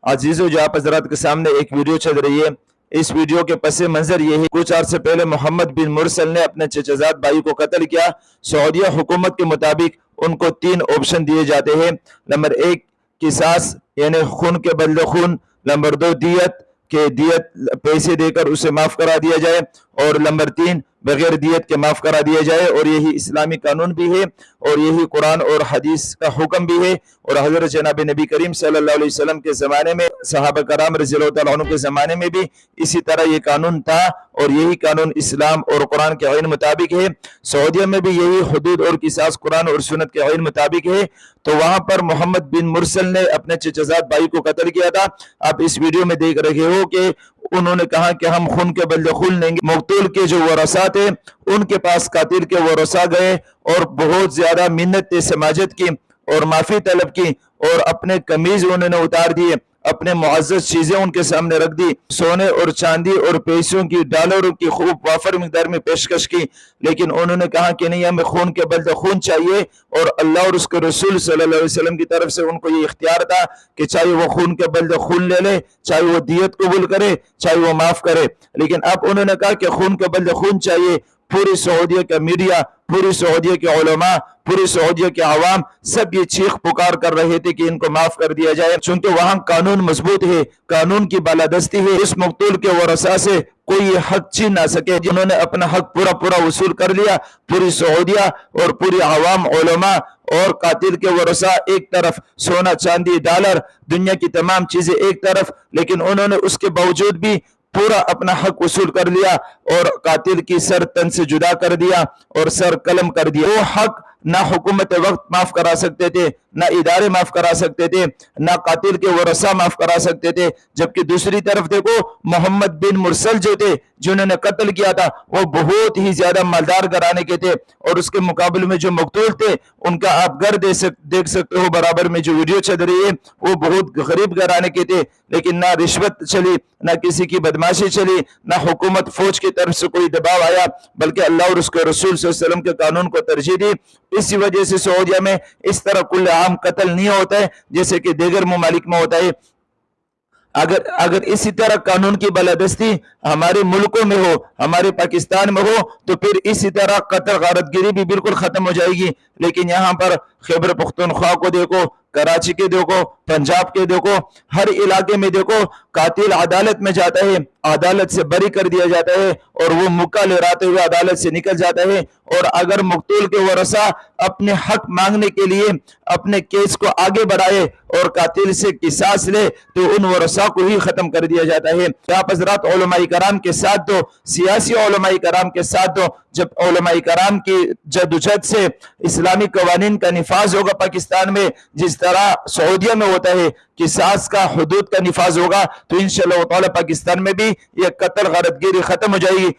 عزیزو جو آپ حضرات کے سامنے ایک ویڈیو چل رہی ہے، اس ویڈیو کے پس منظر یہ ہے کچھ عرصے پہلے محمد بن مرسل نے اپنے چچا زاد بھائی کو قتل کیا۔ سعودیہ حکومت کے مطابق ان کو 3 آپشن دیے جاتے ہیں۔ نمبر 1 قصاص یعنی خون کے بدلے خون، نمبر 2 دیت کہ دیت پیسے دے کر اسے معاف کرا دیا جائے، اور نمبر 3 بغیر دیت کے معاف کرا دیا جائے، اور یہی اسلامی قانون بھی ہے اور یہی قرآن اور حدیث کا حکم بھی ہے۔ اور حضرت جناب نبی کریم صلی اللہ علیہ وسلم کے زمانے میں، صحابہ کرام رضی اللہ تعالیٰ عنہ کے زمانے میں بھی اسی طرح یہ قانون تھا، اور یہی قانون اسلام اور قرآن کے عین مطابق ہے۔ سعودیہ میں بھی یہی حدود اور قصاص قرآن اور سنت کے عین مطابق ہے۔ تو وہاں پر محمد بن مرسل نے اپنے چچا زاد بھائی کو قتل کیا تھا۔ آپ اس ویڈیو میں دیکھ رہے ہو کہ انہوں نے کہا کہ ہم خون کے بدلے خون لیں گے۔ مقتول کے جو ورثاء تھے ان کے پاس قاتل کے ورثاء گئے اور بہت زیادہ منت سماجت کی اور معافی طلب کی، اور اپنے قمیض انہوں نے اتار دیے، اپنے معزز چیزیں ان کے سامنے رکھ دی، سونے اور چاندی اور پیسوں کی ڈالروں کی خوب وافر مقدار میں پیشکش کی، لیکن انہوں نے کہا کہ نہیں، ہمیں خون کے بدلے خون چاہیے۔ اور اللہ اور اس کے رسول صلی اللہ علیہ وسلم کی طرف سے ان کو یہ اختیار تھا کہ چاہے وہ خون کے بدلے خون لے لے، چاہے وہ دیت قبول کرے، چاہے وہ معاف کرے، لیکن اب انہوں نے کہا کہ خون کے بدلے خون چاہیے۔ پوری سعودیہ کا میڈیا، پوری سعودیہ کے علماء، پوری سعودیہ کے عوام سب یہ چیخ پکار کر رہے تھے کہ ان کو معاف کر دیا جائے، چونکہ وہاں قانون مضبوط ہے، قانون کی بالادستی ہے۔ اس مقتول کے ورثاء سے کوئی حق چھین نہ سکے، جنہوں نے اپنا حق پورا وصول کر لیا۔ پوری سعودیہ اور پوری عوام، علماء اور قاتل کے ورثاء ایک طرف، سونا چاندی ڈالر دنیا کی تمام چیزیں ایک طرف، لیکن انہوں نے اس کے باوجود بھی پورا اپنا حق وصول کر لیا اور قاتل کی سر تن سے جدا کر دیا اور سر قلم کر دیا۔ وہ حق نہ حکومت وقت معاف کرا سکتے تھے، نہ ادارے معاف کرا سکتے تھے، نہ قاتل کے ورثاء معاف کرا سکتے تھے۔ جبکہ دوسری طرف دیکھو، محمد بن مرسل جو تھے، جنہوں نے قتل کیا تھا، وہ بہت ہی زیادہ مالدار گھرانے کے تھے، اور اس کے مقابلے میں جو مقتول تھے ان کا آپ گھر دیکھ سکتے ہو، برابر میں جو ویڈیو چل رہی ہے، وہ بہت غریب گھرانے کے تھے، لیکن نہ رشوت چلی، نہ کسی کی بدماشی چلی، نہ حکومت فوج کی طرف سے کوئی دباؤ آیا، بلکہ اللہ اور اس کے رسول صلی اللہ علیہ وسلم کے قانون کو ترجیح دی۔ اسی وجہ سے سعودیہ میں اس طرح کل عام قتل نہیں ہوتا ہے جیسے کہ دیگر ممالک میں ہوتا ہے۔ اگر اسی طرح قانون کی بالادستی ہمارے ملکوں میں ہو، ہمارے پاکستان میں ہو، تو پھر اسی طرح قتل غارت گری بھی بالکل ختم ہو جائے گی۔ لیکن یہاں پر خیبر پختونخوا کو دیکھو، کراچی کے دیکھو، پنجاب کے دیکھو، ہر علاقے میں دیکھو، قاتل عدالت میں جاتا ہے، عدالت سے بری کر دیا جاتا ہے، اور وہ مکہ لہراتے ہوئے عدالت سے نکل جاتا ہے۔ اور اگر مقتول کے ورثاء اپنے حق مانگنے کے لیے اپنے کیس کو آگے بڑھائے اور قاتل سے قصاص لے، تو ان ورثاء کو ہی ختم کر دیا جاتا ہے۔ آپ حضرات علماء کرام کے ساتھ دو، سیاسی علماء کرام کے ساتھ دو۔ جب علماء کرام کی جدوجہد سے اسلامی قوانین کا نفاذ ہوگا پاکستان میں، جس طرح سعودیہ میں ہوتا ہے، قصاص کا حدود کا نفاذ ہوگا، تو انشاءاللہ تعالی پاکستان میں بھی یہ قتل غارت گری ختم ہو جائے گی۔